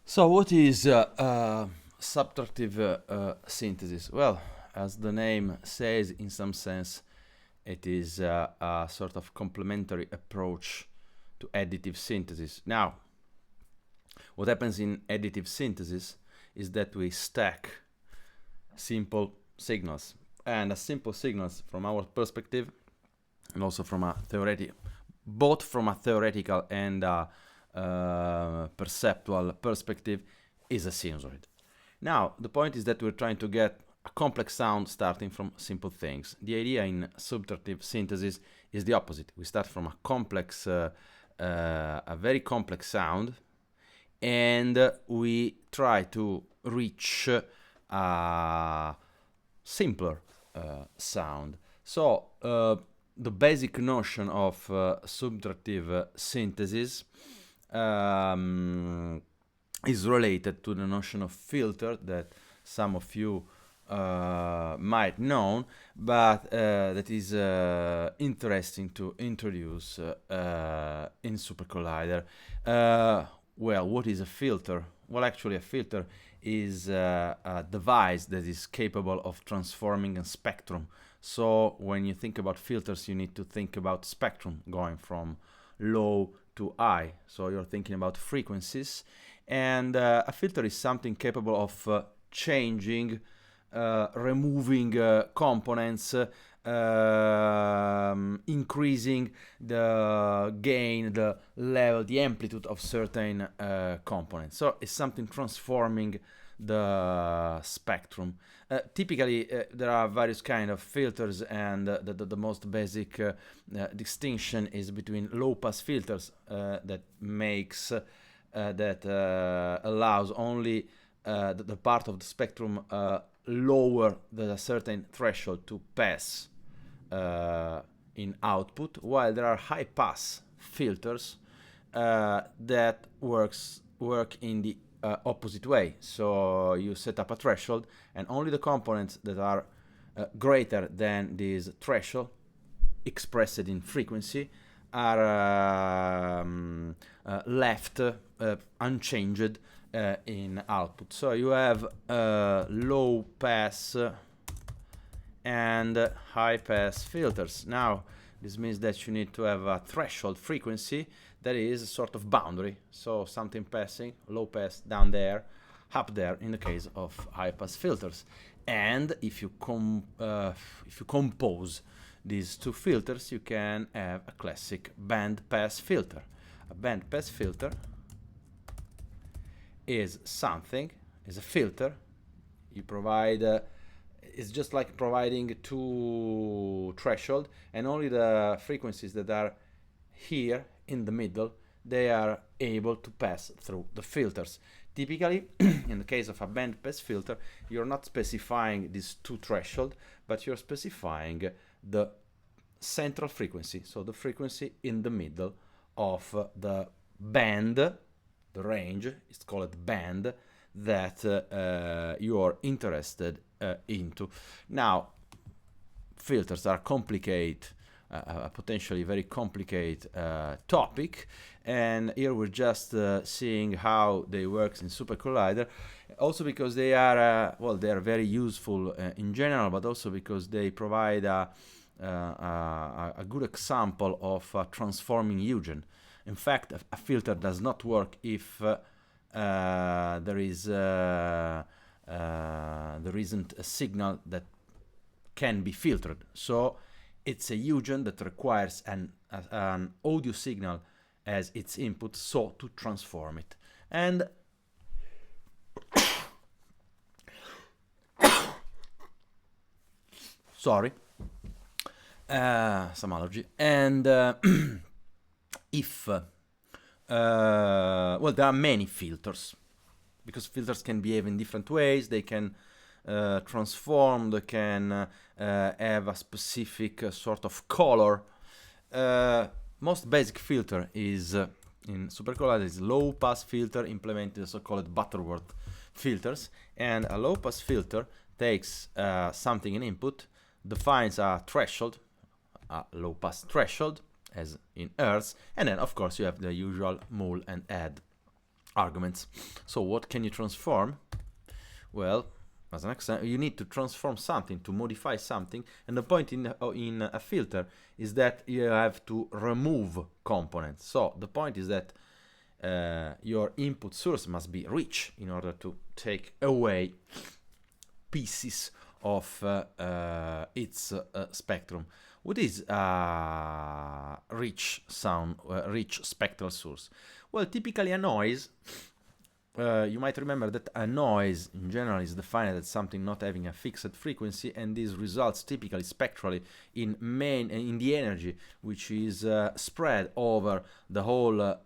So what is subtractive synthesis? Well, as the name says, in some sense, it is a sort of complementary approach to additive synthesis. Now, what happens in additive synthesis is that we stack simple signals. And simple signals, from our perspective, and also from a theoretical, both from a theoretical and perceptual perspective, is a sinusoid. Now, the point is that we're trying to get a complex sound starting from simple things. The idea in subtractive synthesis is the opposite. We start from a complex, a very complex sound, and we try to reach a simpler sound. So the basic notion of subtractive synthesis is related to the notion of filter that some of you might know, but that is interesting to introduce in SuperCollider. Well, what is a filter? Well, actually, a filter is a device that is capable of transforming a spectrum. So when you think about filters, you need to think about spectrum going from low to high. So you're thinking about frequencies, and a filter is something capable of changing, removing components, increasing the gain, the level, the amplitude of certain components. So it's something transforming the spectrum. Typically, there are various kind of filters, and the most basic distinction is between low-pass filters that makes that allows only the part of the spectrum lower than a certain threshold to pass in output, while there are high-pass filters that work in the opposite way. So you set up a threshold, and only the components that are greater than this threshold, expressed in frequency, are left unchanged in output. So you have low pass and high pass filters. Now, this means that you need to have a threshold frequency that is a sort of boundary. So something passing, low pass down there, up there in the case of high pass filters. And if you compose these two filters, you can have a classic band pass filter. A band pass filter is a filter. You provide, it's just like providing two threshold, and only the frequencies that are here in the middle, they are able to pass through the filters. Typically, in the case of a band pass filter, you're not specifying these two threshold, but you're specifying the central frequency, so the frequency in the middle of the band, the range is called band, that you are interested into. Now, filters are complicated, a potentially very complicated topic, and here we're just seeing how they work in SuperCollider, also because they are well, they are very useful in general, but also because they provide a good example of transforming Eugen. In fact, a filter does not work if there isn't a signal that can be filtered. So it's a Eugen that requires an audio signal as its input, so to transform it. And sorry, some allergy. And if well, there are many filters, because filters can behave in different ways. They can transform, they can have a specific sort of color. Most basic filter is in SuperCollider is low pass filter implemented so-called Butterworth filters, and a low pass filter takes something in input, defines a threshold, a low pass threshold as in Hertz, and then of course you have the usual mul and add arguments. So what can you transform? Well, as an example, you need to transform something, to modify something, and the point in a filter is that you have to remove components. So the point is that your input source must be rich in order to take away pieces of its spectrum. What is rich sound, rich spectral source? Well, typically a noise. You might remember that a noise in general is defined as something not having a fixed frequency, and this results typically spectrally in the energy, which is spread over the whole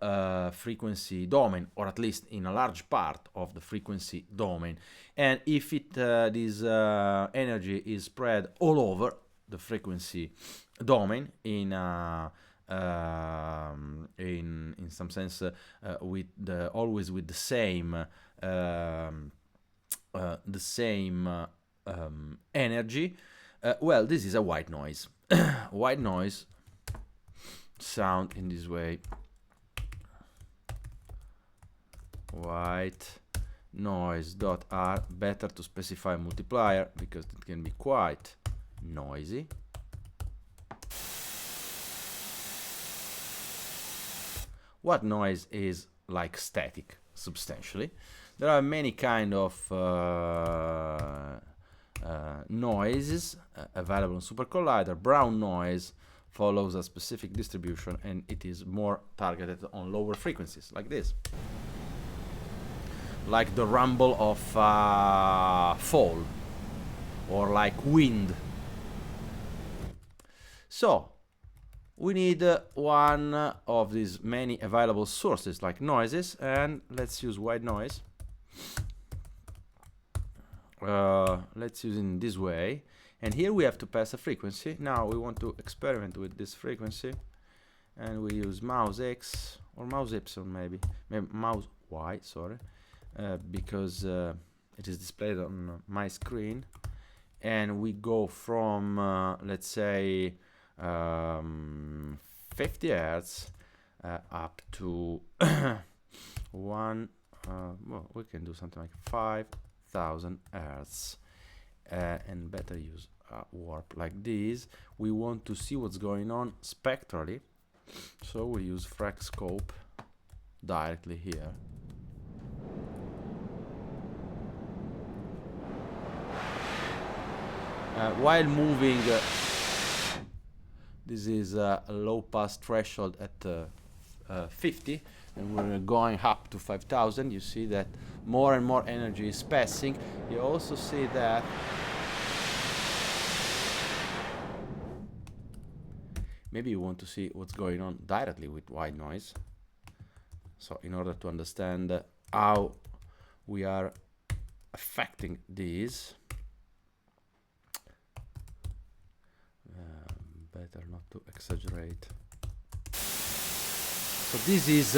frequency domain, or at least in a large part of the frequency domain. And if this energy is spread all over the frequency domain in some sense with always with the same energy, well, this is a white noise. White noise sound in this way. White noise dot r, better to specify multiplier because it can be quite noisy. What noise is like static, substantially. There are many kind of noises available on SuperCollider. Brown noise follows a specific distribution and it is more targeted on lower frequencies, like this. Like the rumble of fall, or like wind. So, we need one of these many available sources like noises, and let's use white noise. Let's use it in this way, and here we have to pass a frequency. Now we want to experiment with this frequency, and we use mouse X or mouse Y, maybe mouse Y, sorry, because it is displayed on my screen, and we go from let's say 50 Hertz up to well, we can do something like 5,000 Hertz, and better use a warp like this. We want to see what's going on spectrally, so we use frac scope directly here. While moving, this is a low pass threshold at 50, and we're going up to 5,000. You see that more and more energy is passing. You also see that maybe you want to see what's going on directly with white noise. So in order to understand how we are affecting these, better not to exaggerate. So this is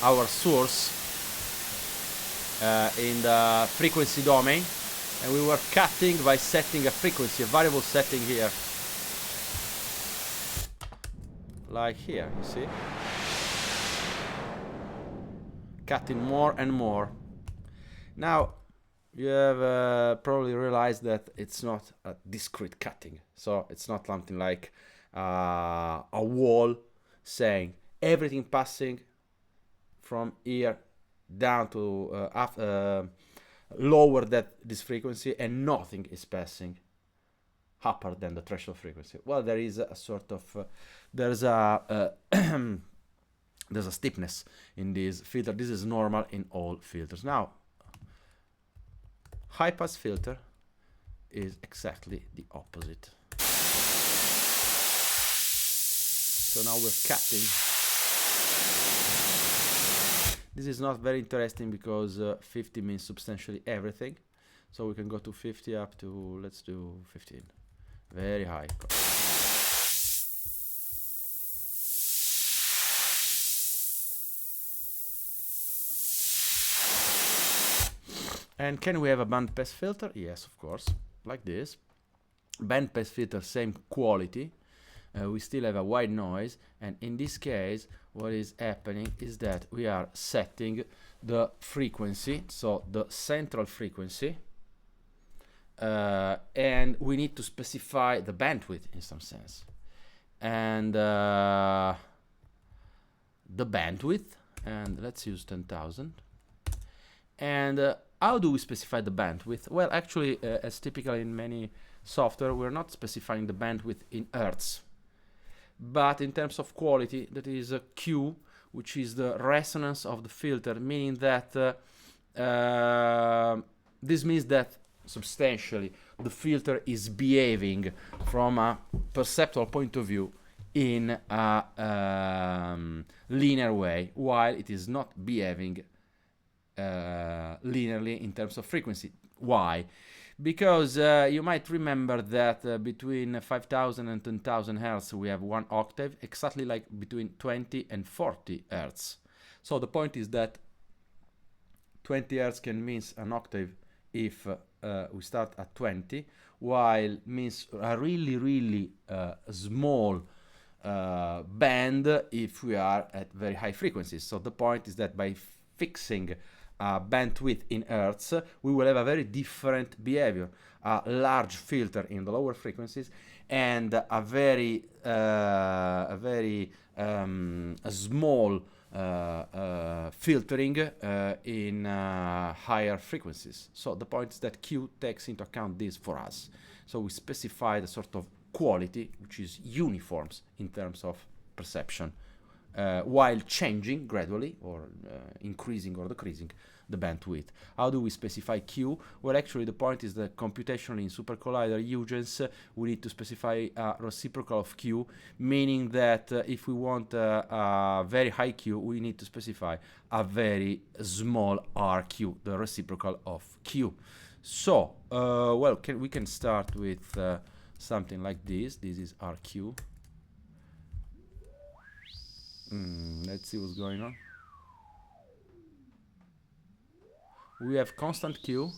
our source in the frequency domain, and we were cutting by setting a frequency, a variable setting here, like here, you see, cutting more and more. Now you have probably realized that it's not a discrete cutting, so it's not something like a wall saying everything passing from here down to lower this frequency and nothing is passing upper than the threshold frequency. Well, there is a sort of there's a there's a steepness in this filter. This is normal in all filters. Now, high pass filter is exactly the opposite. So now we're cutting. This is not very interesting because 50 means substantially everything. So we can go to 50 up to, let's do 15. Very high. And can we have a bandpass filter? Yes, of course, like this. Bandpass filter, same quality, we still have a white noise, and in this case what is happening is that we are setting the frequency, so the central frequency, and we need to specify the bandwidth in some sense. And the bandwidth, and let's use 10,000. And how do we specify the bandwidth? Well, actually, as typical in many software, we're not specifying the bandwidth in hertz, but in terms of quality, that is a Q, which is the resonance of the filter, meaning that this means that substantially the filter is behaving from a perceptual point of view in a linear way, while it is not behaving linearly in terms of frequency. Why? Because you might remember that between 5,000 and 10,000 hertz we have 1 octave, exactly like between 20 and 40 hertz. So the point is that 20 hertz can mean an octave if we start at 20, while means a really small band if we are at very high frequencies. So the point is that by fixing bandwidth in hertz, we will have a very different behavior, a large filter in the lower frequencies and a very small filtering in higher frequencies. So the point is that Q takes into account this for us. So we specify the sort of quality which is uniform in terms of perception, while changing gradually or increasing or decreasing the bandwidth. How do we specify Q? Well, actually the point is that computationally in SuperCollider Huygens we need to specify a reciprocal of Q, meaning that if we want a very high Q, we need to specify a very small RQ, the reciprocal of Q. So, well, we can start with something like this. This is RQ. Let's see what's going on. We have constant Q.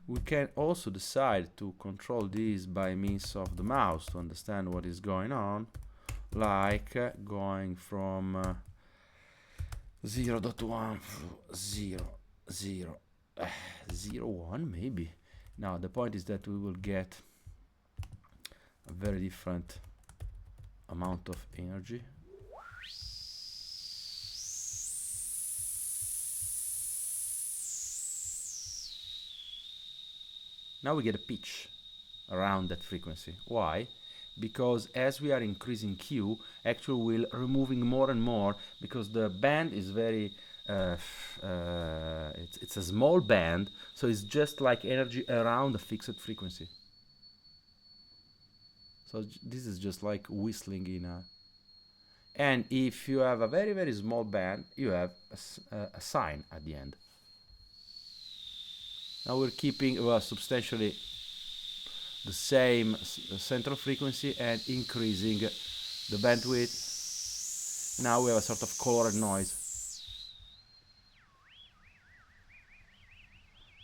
We can also decide to control this by means of the mouse to understand what is going on, like going from 0.1 0 0 0 1 maybe. Now the point is that we will get a very different amount of energy. Now we get a pitch around that frequency. Why? Because as we are increasing Q, actually we're removing more and more, because the band is very it's a small band, so it's just like energy around a fixed frequency. So this is just like whistling in a... And if you have a very small band, you have a sine at the end. Now we're keeping substantially the same central frequency and increasing the bandwidth. Now we have a sort of colored noise.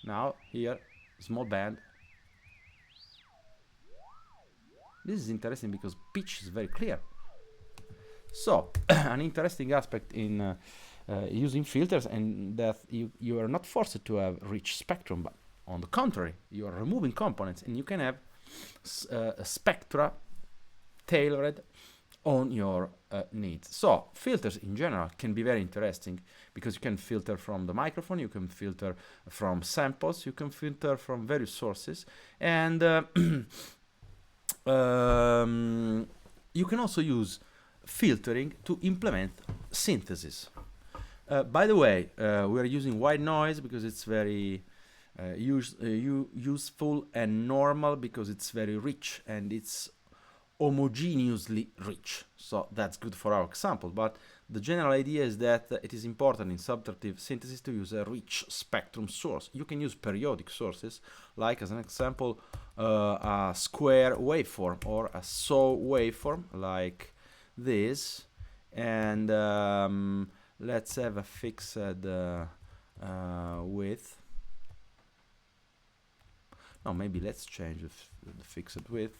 Now here, small band. This is interesting because pitch is very clear. So an interesting aspect in using filters, and that you are not forced to have rich spectrum, but on the contrary, you are removing components and you can have a spectra tailored on your needs. So filters in general can be very interesting because you can filter from the microphone, you can filter from samples, you can filter from various sources, and you can also use filtering to implement synthesis. By the way, we are using white noise because it's very useful, and normal because it's very rich and it's homogeneously rich. So that's good for our example, but the general idea is that it is important in subtractive synthesis to use a rich spectrum source. You can use periodic sources, like as an example a square waveform or a saw waveform like this, and let's have a fixed width. No, maybe let's change the fixed width.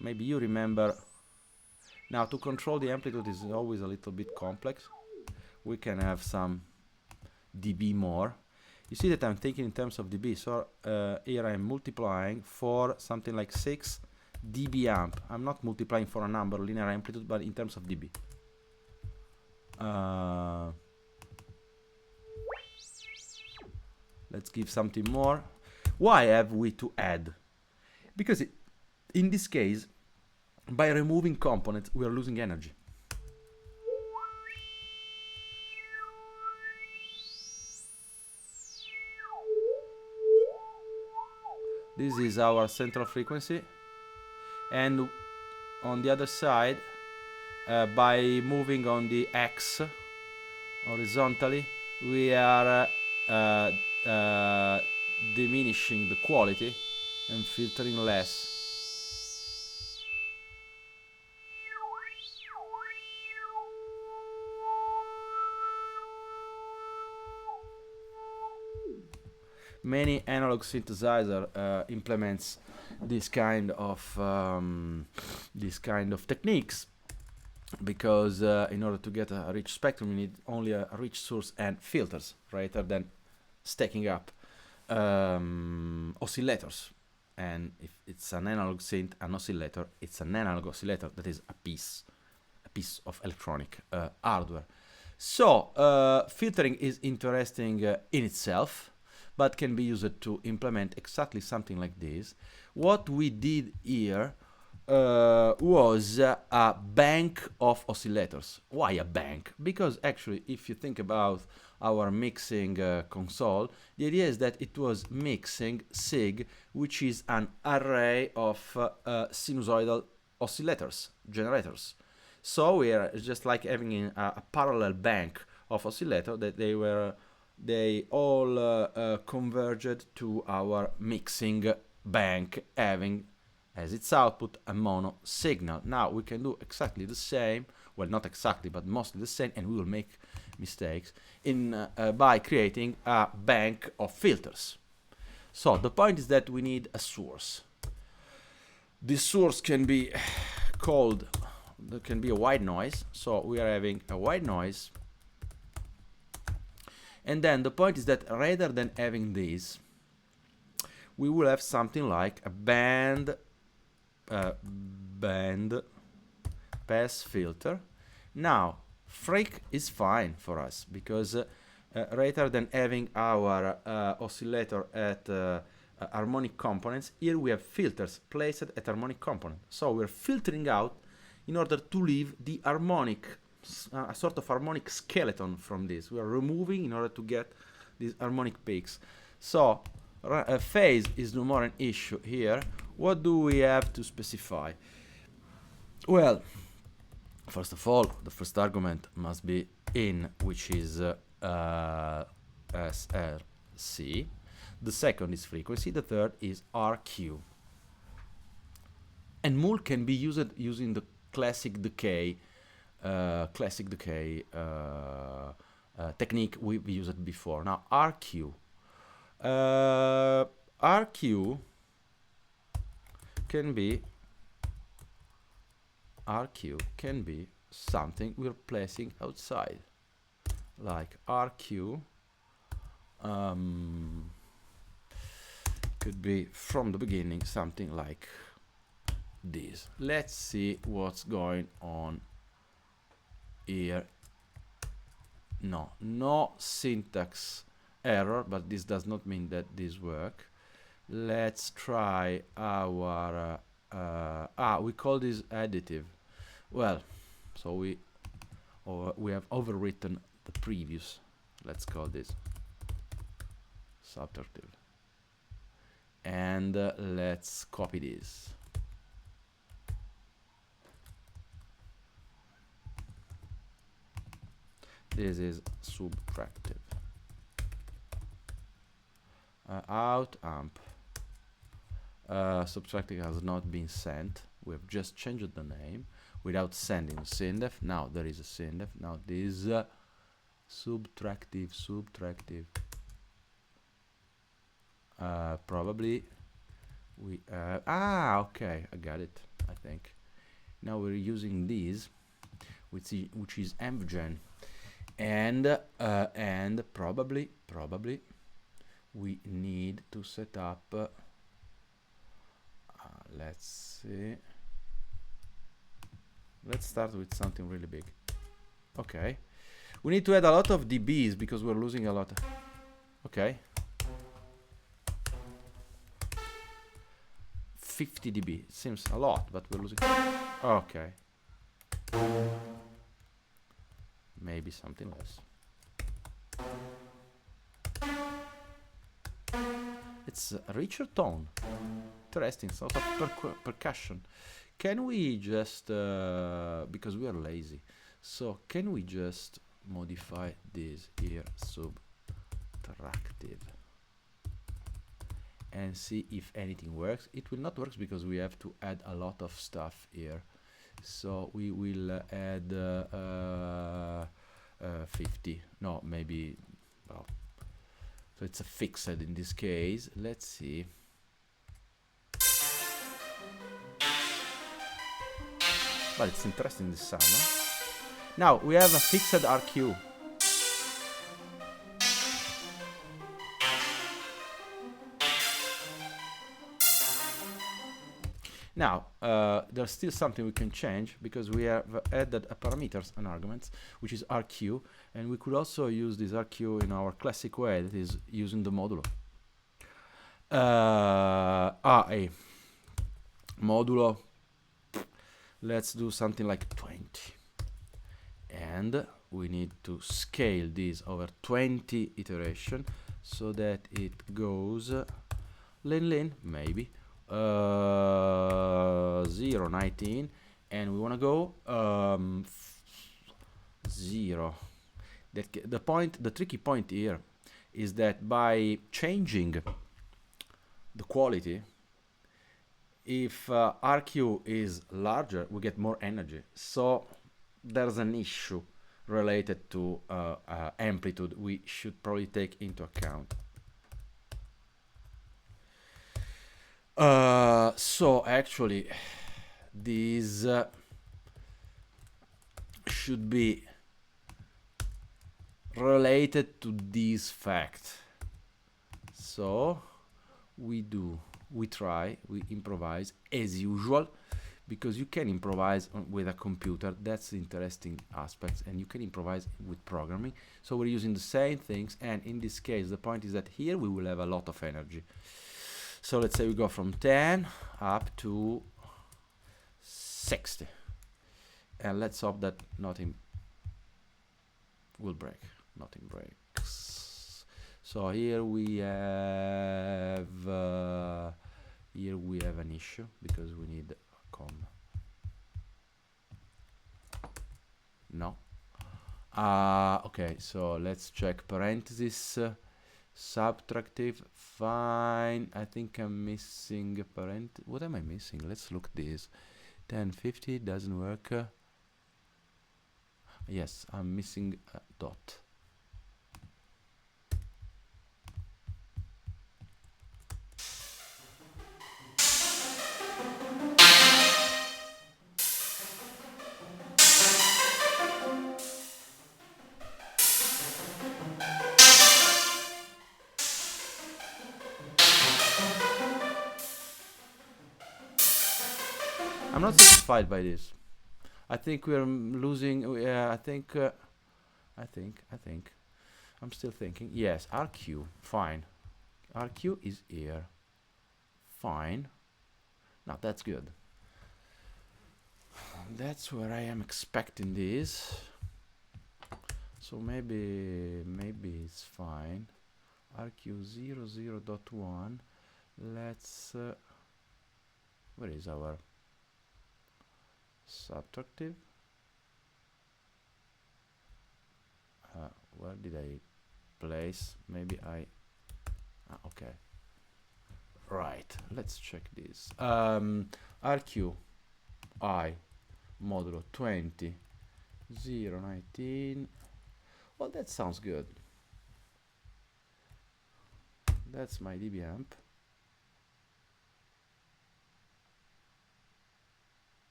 Maybe you remember. Now, to control the amplitude is always a little bit complex. We can have some dB more. You see that I'm thinking in terms of dB. So here I'm multiplying for something like 6 dB amp. I'm not multiplying for a number, linear amplitude, but in terms of dB. Let's give something more. Why have we to add? Because in this case, by removing components, we are losing energy. This is our central frequency, and on the other side, by moving on the X horizontally, we are diminishing the quality and filtering less. Many analog synthesizer implements this kind of techniques, because in order to get a rich spectrum, you need only a rich source and filters rather than stacking up oscillators. And if it's an analog synth, an oscillator, it's an analog oscillator that is a piece of electronic hardware. So filtering is interesting in itself, but can be used to implement exactly something like this. What we did here was a bank of oscillators. Why a bank? Because actually, if you think about our mixing console, the idea is that it was mixing SIG, which is an array of sinusoidal oscillators, generators. So we are just like having a parallel bank of oscillator that they all converged to our mixing bank, having as its output a mono signal. Now we can do exactly the same, well, not exactly, but mostly the same, and we will make mistakes in by creating a bank of filters. So the point is that we need a source. This source can be called, there can be a white noise, so we are having a white noise. And then the point is that rather than having this, we will have something like a band pass filter. Now, freq is fine for us, because rather than having our oscillator at harmonic components, here we have filters placed at harmonic component. So we're filtering out in order to leave the harmonic, a sort of harmonic skeleton from this. We are removing in order to get these harmonic peaks. So phase is no more an issue here. What do we have to specify? Well, first of all, the first argument must be in, which is SRC. The second is frequency. The third is RQ. And mul can be used using the classic decay technique we used before. Now RQ can be something we're placing outside, like RQ could be from the beginning something like this. Let's see what's going on here. No syntax error, but this does not mean that this works. Let's try our we call this additive. Well, so we have overwritten the previous. Let's call this subtractive, and let's copy this. This is subtractive. Out amp. Subtractive has not been sent. We have just changed the name without sending syndef. Now there is a syndef. Now this subtractive. Probably we okay, I got it. I think now we're using this, which is mgen, and probably we need to set up. Let's see. Let's start with something really big. Okay, we need to add a lot of dBs because we're losing a lot. Okay, 50 dB seems a lot, but we're losing. Okay, maybe something less. It's a richer tone. Interesting, sort of percussion. Can we just, because we are lazy, so can we just modify this here, subtractive, and see if anything works? It will not work because we have to add a lot of stuff here. So we will add 50, no, maybe, well, so it's a fixed in this case. Let's see. But it's interesting, this sound, no? Now we have a fixed RQ. Now there's still something we can change because we have added a parameters and arguments, which is RQ, and we could also use this RQ in our classic way, that is using the modulo. A modulo. Let's do something like 20, and we need to scale this over 20 iteration so that it goes lean maybe 0, 19, and we want to go 0. The tricky point here is that by changing the quality, if RQ is larger, we get more energy. So there's an issue related to amplitude we should probably take into account. So actually this should be related to this fact. So we improvise as usual, because you can improvise with a computer. That's the interesting aspect, and you can improvise with programming. So we're using the same things, and in this case the point is that here we will have a lot of energy. So let's say we go from 10 up to 60, and let's hope that nothing will break. Nothing breaks. So here we have an issue because we need a comma. No. Okay, so let's check parentheses. Subtractive, fine. I think I'm missing a what am I missing? Let's look this. 1050 doesn't work. Yes, I'm missing a dot. I'm not satisfied by this. I think we're losing. I think. I'm still thinking. Yes, RQ. Fine. RQ is here. Fine. Now that's good. That's where I am expecting this. So maybe it's fine. RQ 00.1. Let's. Where is our subtractive? Where did I place? Maybe I. Okay. Right. Let's check this. RQ. I modulo 20 0 19. Well, that sounds good. That's my dB amp.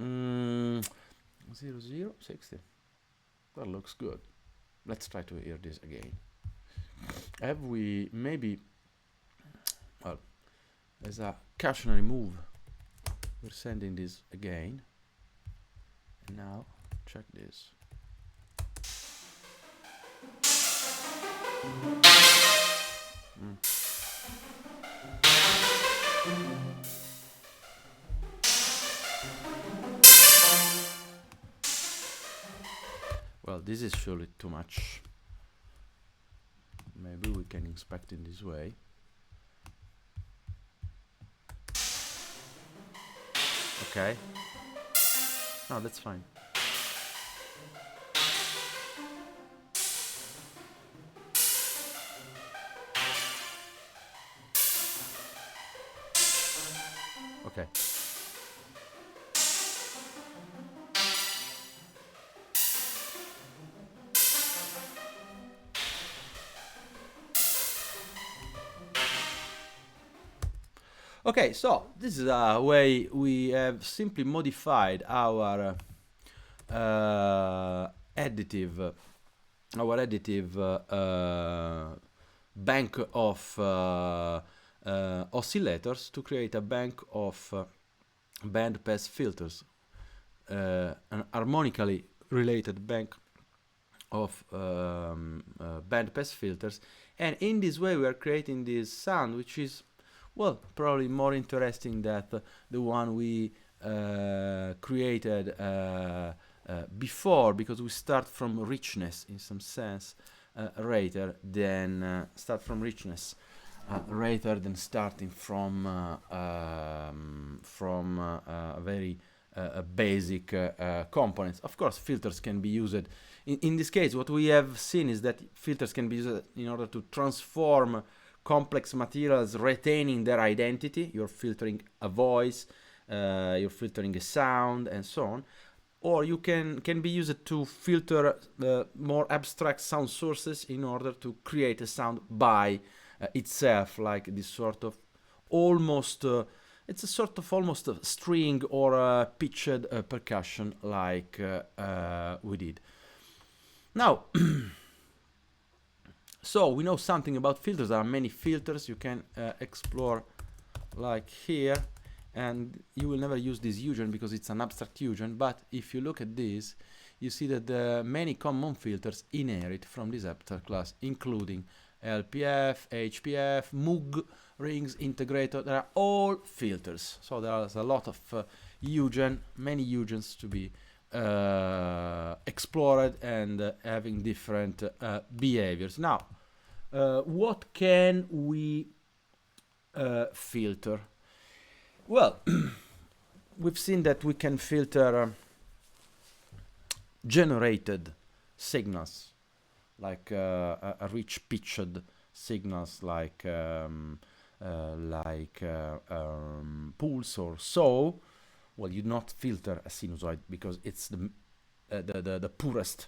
Mm, 0 0 60. That looks good. Let's try to hear this again. Have we maybe, well, as a cautionary move, we're sending this again. And now check this. Well, this is surely too much. Maybe we can inspect in this way. Okay. No, that's fine. Okay. Okay, so this is a way we have simply modified our additive bank of oscillators to create a bank of bandpass filters, an harmonically related bank of bandpass filters, and in this way we are creating this sound which is, well, probably more interesting than the one we created before, because we start from richness in some sense rather than starting from very basic components. Of course, filters can be used. In this case, what we have seen is that filters can be used in order to transform complex materials, retaining their identity. You're filtering a voice, you're filtering a sound, and so on. Or you can be used to filter more abstract sound sources in order to create a sound by itself, like this sort of almost it's a sort of almost a string or a pitched percussion like we did. Now, so we know something about filters. There are many filters you can explore, like here, and you will never use this Eugen because it's an abstract Eugen, but if you look at this, you see that many common filters inherit from this abstract class, including LPF, HPF, Moog, rings, integrator. They are all filters. So there's a lot of many Eugens to be explored and having different behaviors. Now, what can we filter? Well, we've seen that we can filter generated signals, like a rich pitched signals, like pulse or so. Well, you not filter a sinusoid because it's the purest,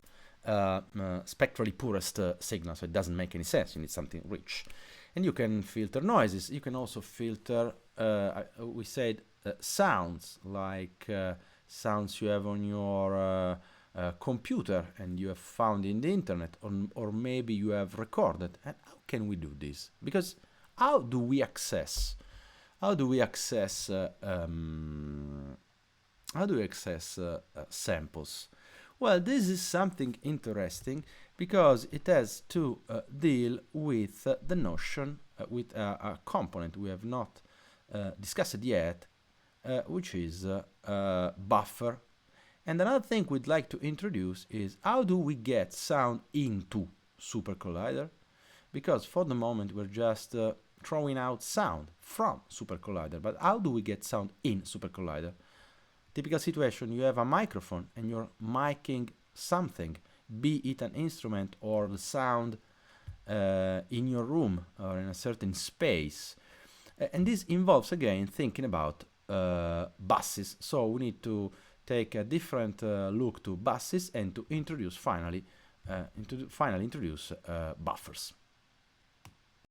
spectrally purest signal, so it doesn't make any sense. You need something rich. And you can filter noises. You can also filter, we said, sounds, like sounds you have on your computer and you have found in the internet, or maybe you have recorded. And how can we do this? Because how do we access samples? Well, this is something interesting because it has to deal with the notion, with a component we have not discussed yet, which is buffer. And another thing we'd like to introduce is how do we get sound into SuperCollider? Because for the moment we're just throwing out sound from SuperCollider, but how do we get sound in SuperCollider? Typical situation, you have a microphone and you're miking something, be it an instrument or the sound in your room or in a certain space. And this involves, again, thinking about buses. So we need to take a different look to buses and to introduce finally introduce buffers.